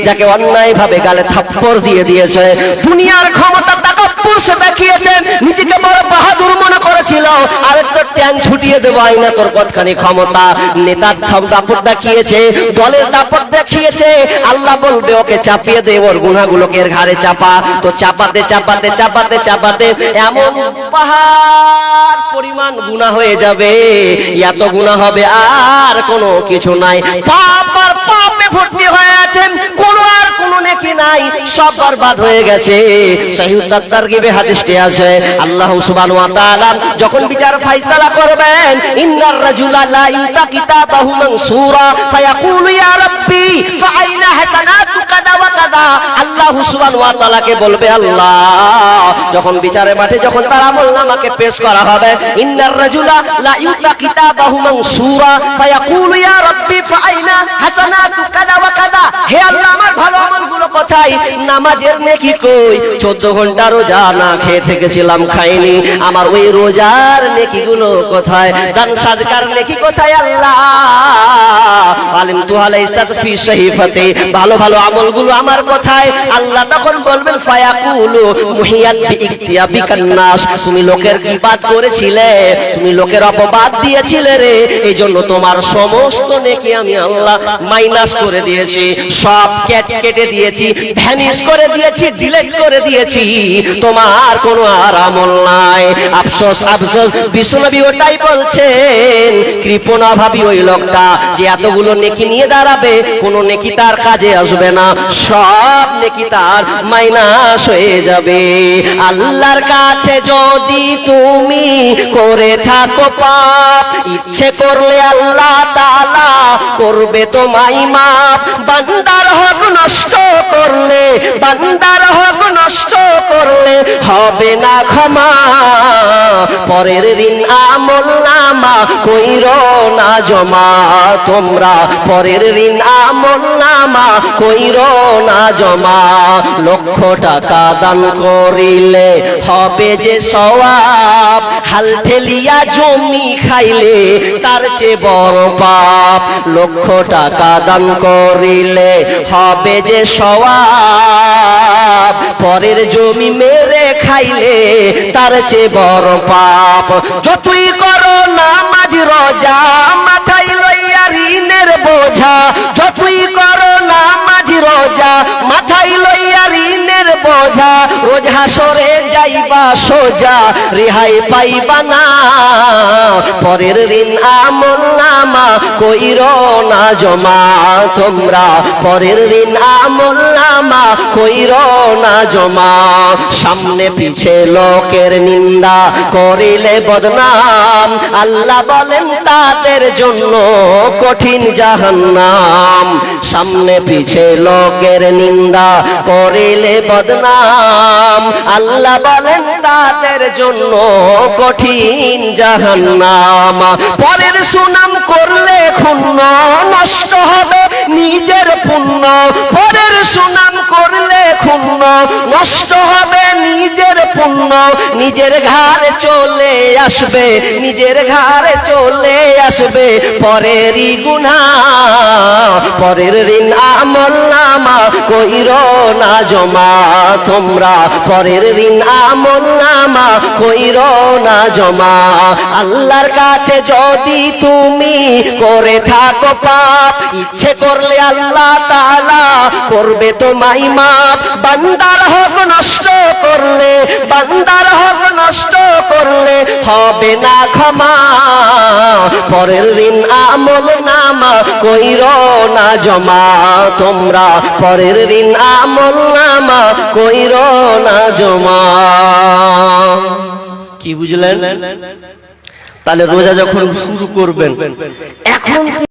যাকে অন্যায় ভাবে গালে থাপ্পড় দিয়ে দিয়েছে, দুনিয়ার ক্ষমতা তাকাব্বুর সে দেখিয়েছে, নিজেকে বড় বাহাদুর মনে করেছিল, আর একটা ট্যাং ছুটিয়ে দেবো আইনা তোর কতখানি ক্ষমতা, নেতার দাপট দেখিয়েছে, দলের দাপট দেখিয়েছে, আল্লাহ বলবে ওকে চাপিয়ে দে, ওর গুনাহগুলোকে এর ঘাড়ে চাপা। তো চাপাতে চাপাতে চাপাতে চাপাতে এমন পাহাড় পরিমাণ গুনাহ হয়ে যাবে, এত গুনাহ হবে আর কোনো কিছু নাই, পাপ আর পাপে ভর্তি হয়ে আছেন, কোনো আর কোনো নেকি নাই, সব বরবাদ হয়ে গেছে। সহিহ তারগিবে হাদিসটি আছে, আল্লাহ সুবহানাহু ওয়া তাআলা যখন বিচার ফয়সালা করবেন, ইন্নার রাজুলা লা ইউতা কিতাবাহু মানসুরা ফায়াকুলু ইয়া রাব্বি ফাআইনা হাসানাতু কাদা ওয়া কাদা। আল্লাহ সুবহানাহু ওয়া তাআলাকে বলবে আল্লাহ যখন বিচারের মাঠে যখন তার আমলনামাকে পেশ করা হবে, ইন্নার রাজুলা লা ইউতা কিতাবাহু মানসুরা ফায়াকুলু ইয়া রাব্বি ফাআইনা হাসানাতু কাদা ওয়া কাদা। হে আল্লাহ আমার ভালো আমলগুলো কোথায়? নামাজের নেকি কই? 14 ঘন্টা রোজা না খেয়ে থেকেছিলাম, খাইনি, আমার ওই রোজার নেকিগুলো কোথায়? দান সাদকার নেকি কোথায় আল্লাহ? আলিমতু আলাইসাত ফি শাহিফাতি, ভালো ভালো আমলগুলো আমার কোথায়? আল্লাহ তখন বলবেন ফায়াকুলু মুহিয়াত বিইকতিয়াবিকান নাস, তুমি লোকের গীবাত করেছিলে, তুমি লোকের অপবাদ দিয়েছিলে রে, এইজন্য তোমার সমস্ত নেকি আমি আল্লাহ মাইনাস করে দিয়েছি, সব কেটে দিয়েছি, ভ্যানিশ করে দিয়েছি, ডিলিট করে দিয়েছি, তোমার কোনো আর আমল নাই। আফসোস আফসোস, বিশ্বনবী ওটাই বলছেন, কৃপণা ভাবী ওই লোকটা যে এতগুলো নেকি নিয়ে দাঁড়াবে, কোনো নেকি তার কাজে আসবে না, সব নেকি তার মাইনাস হয়ে যাবে। আল্লাহর কাছে যদি তুমি করে থাকো পাপ, ইচ্ছে করলে আল্লাহ তাআলা করবে তোমায় মাফ। বান্দার হক নষ্ট করলে, বান্দার হক নষ্ট করলে হবে না ক্ষমা, পরের ঋণ আমল নামা কইরো না জমা, তোমরা পরের ঋণ আমল নামা কইরো না জমা। 1,00,000 টাকা দান করিলে হবে যে সওয়াব, হাল ঠেলিয়া জমি খাইলে তার চেয়ে বড় পাপ। 1,00,000 টাকা দান করিলে হবে যে সওয়াব, পরের জমি মেরে খাইলে তার চেয়ে বড় পাপ। যতই করো নামাজ রোজা, মাথায় লইয়া ঋণের বোঝা, যতই করো নামাজ রোজা, মাথায় লইয়া ঋণের বোঝা, রোজা রোজ হাসরে যাইবা সোজা, রেহাই পাইবা না। পরের ঋণ আমল নামা কইরো না জমা তোমরা, পরের ঋণ আমল নামা কইরো না জমা। সামনে পিছে লোকের নিন্দা করিলে বদনাম, আল্লাহ বলেন তাদের জন্য কঠিন জাহান্নাম। সামনে পিছে লোকের নিন্দা করিলে বদনাম, আল্লাহ বলেন তাদের জন্য কঠিন জাহান্নাম। পরের সুনাম করলে ক্ষুণ্ণ নষ্ট হবে নিজের পুণ্য, পরের সুনাম করলে ক্ষুণ্ণ নষ্ট হবে নিজের পুণ্য। নিজের ঘাড়ে চলে আসবে, নিজের ঘাড়ে চলে আসবে পরেরই গুনাহ। পরের ঋণ আমল নামা কইরো না জমা তোমরা, পরের ঋণ আমল নামা কইরো না জমা। আল্লাহর কাছে যদি তুমি করে থাকো পাপ, ইচ্ছে করলে আল্লাহ তাআলা করবে তোমায় মাফ। বান্দার হক নষ্ট করলে, বান্দার হক নষ্ট করলে হবে না ক্ষমা। পরের ঋণ আমল নামা কইরো না জমা তোমরা, পরের ঋণ আমল নামা কইরো না জমা। কি বুঝলেন? তাহলে রোজা যখন শুরু করবেন এখন